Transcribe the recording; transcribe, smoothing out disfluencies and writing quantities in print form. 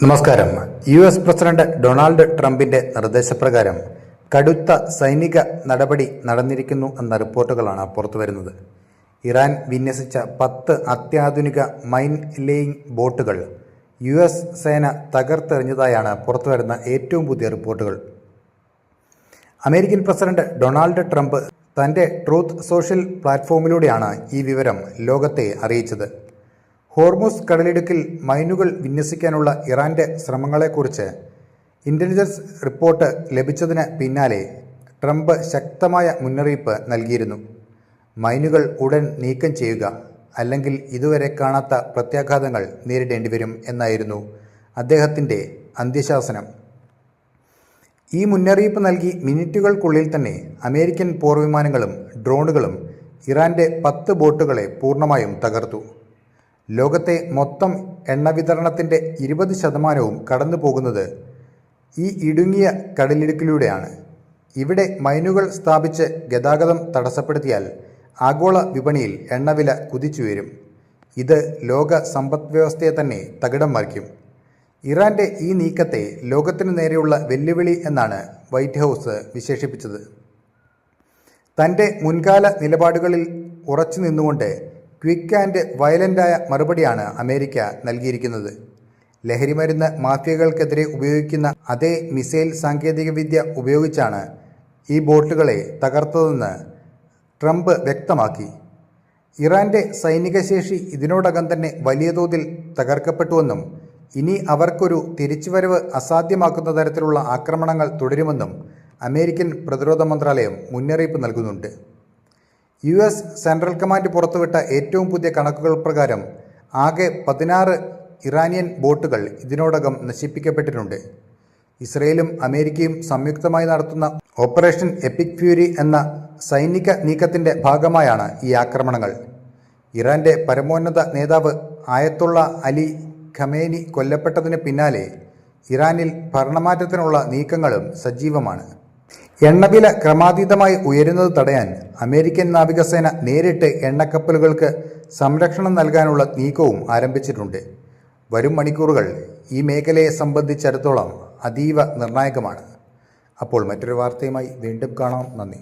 നമസ്കാരം. US president Donald ട്രംപിന്റെ നിർദ്ദേശപ്രകാരം കടുത്ത സൈനിക നടപടി നടന്നിരിക്കുന്നു എന്ന റിപ്പോർട്ടുകളാണ് പുറത്തുവരുന്നത്. ഇറാൻ വിന്യസിച്ച 10 അത്യാധുനിക മൈൻ ലേയിങ് ബോട്ടുകൾ US സേന തകർത്തെറിഞ്ഞതായാണ് പുറത്തുവരുന്ന ഏറ്റവും പുതിയ റിപ്പോർട്ടുകൾ. അമേരിക്കൻ പ്രസിഡന്റ് ഡൊണാൾഡ് ട്രംപ് തന്റെ ട്രൂത്ത് സോഷ്യൽ പ്ലാറ്റ്ഫോമിലൂടെയാണ് ഈ വിവരം ലോകത്തെ അറിയിച്ചത്. ഹോർമുസ് കടലിടുക്കിൽ മൈനുകൾ വിന്യസിക്കാനുള്ള ഇറാന്റെ ശ്രമങ്ങളെക്കുറിച്ച് ഇന്റലിജൻസ് റിപ്പോർട്ട് ലഭിച്ചതിന് പിന്നാലെ ട്രംപ് ശക്തമായ മുന്നറിയിപ്പ് നൽകിയിരുന്നു. മൈനുകൾ ഉടൻ നീക്കം ചെയ്യുക, അല്ലെങ്കിൽ ഇതുവരെ കാണാത്ത പ്രത്യാഘാതങ്ങൾ നേരിടേണ്ടി വരും എന്നായിരുന്നു അദ്ദേഹത്തിൻ്റെ അന്ത്യശാസനം. ഈ മുന്നറിയിപ്പ് നൽകി മിനിറ്റുകൾക്കുള്ളിൽ തന്നെ അമേരിക്കൻ പോർവിമാനങ്ങളും ഡ്രോണുകളും ഇറാന്റെ 10 ബോട്ടുകളെ പൂർണ്ണമായും തകർത്തു. ലോകത്തെ മൊത്തം എണ്ണ വിതരണത്തിൻ്റെ 20% കടന്നു പോകുന്നത് ഈ ഇടുങ്ങിയ കടലിടുക്കിലൂടെയാണ്. ഇവിടെ മൈനുകൾ സ്ഥാപിച്ച് ഗതാഗതം തടസ്സപ്പെടുത്തിയാൽ ആഗോള വിപണിയിൽ എണ്ണവില കുതിച്ചുയരും. ഇത് ലോക സമ്പദ് വ്യവസ്ഥയെ തന്നെ തകിടം മറിക്കും. ഇറാന്റെ ഈ നീക്കത്തെ ലോകത്തിനു നേരെയുള്ള വെല്ലുവിളി എന്നാണ് വൈറ്റ് ഹൗസ് വിശേഷിപ്പിച്ചത്. തൻ്റെ മുൻകാല നിലപാടുകളിൽ ഉറച്ചു നിന്നുകൊണ്ട് ക്വിക്ക് ആൻഡ് വയലൻ്റായ മറുപടിയാണ് അമേരിക്ക നൽകിയിരിക്കുന്നത്. ലഹരിമരുന്ന് മാഫിയകൾക്കെതിരെ ഉപയോഗിക്കുന്ന അതേ മിസൈൽ സാങ്കേതികവിദ്യ ഉപയോഗിച്ചാണ് ഈ ബോട്ടുകളെ തകർത്തതെന്ന് ട്രംപ് വ്യക്തമാക്കി. ഇറാന്റെ സൈനിക ശേഷി ഇതിനോടകം തന്നെ വലിയ തോതിൽ തകർക്കപ്പെട്ടുവെന്നും ഇനി അവർക്കൊരു തിരിച്ചുവരവ് അസാധ്യമാക്കുന്ന തരത്തിലുള്ള ആക്രമണങ്ങൾ തുടരുമെന്നും അമേരിക്കൻ പ്രതിരോധ മന്ത്രാലയം മുന്നറിയിപ്പ് നൽകുന്നുണ്ട്. US സെൻട്രൽ കമാൻഡ് പുറത്തുവിട്ട ഏറ്റവും പുതിയ കണക്കുകൾ പ്രകാരം ആകെ 16 ഇറാനിയൻ ബോട്ടുകൾ ഇതിനോടകം നശിപ്പിക്കപ്പെട്ടിട്ടുണ്ട്. ഇസ്രയേലും അമേരിക്കയും സംയുക്തമായി നടത്തുന്ന ഓപ്പറേഷൻ എപ്പിക് ഫ്യൂരി എന്ന സൈനിക നീക്കത്തിൻ്റെ ഭാഗമായാണ് ഈ ആക്രമണങ്ങൾ. ഇറാന്റെ പരമോന്നത നേതാവ് ആയത്തുള്ള അലി ഖമേനി കൊല്ലപ്പെട്ടതിന് പിന്നാലെ ഇറാനിൽ ഭരണമാറ്റത്തിനുള്ള നീക്കങ്ങളും സജീവമാണ്. എണ്ണവില ക്രമാതീതമായി ഉയരുന്നത് തടയാൻ അമേരിക്കൻ നാവികസേന നേരിട്ട് എണ്ണക്കപ്പലുകൾക്ക് സംരക്ഷണം നൽകാനുള്ള നീക്കവും ആരംഭിച്ചിട്ടുണ്ട്. വരും മണിക്കൂറുകൾ ഈ മേഖലയെ സംബന്ധിച്ചിടത്തോളം അതീവ നിർണായകമാണ്. അപ്പോൾ മറ്റൊരു വാർത്തയുമായി വീണ്ടും കാണാം. നന്ദി.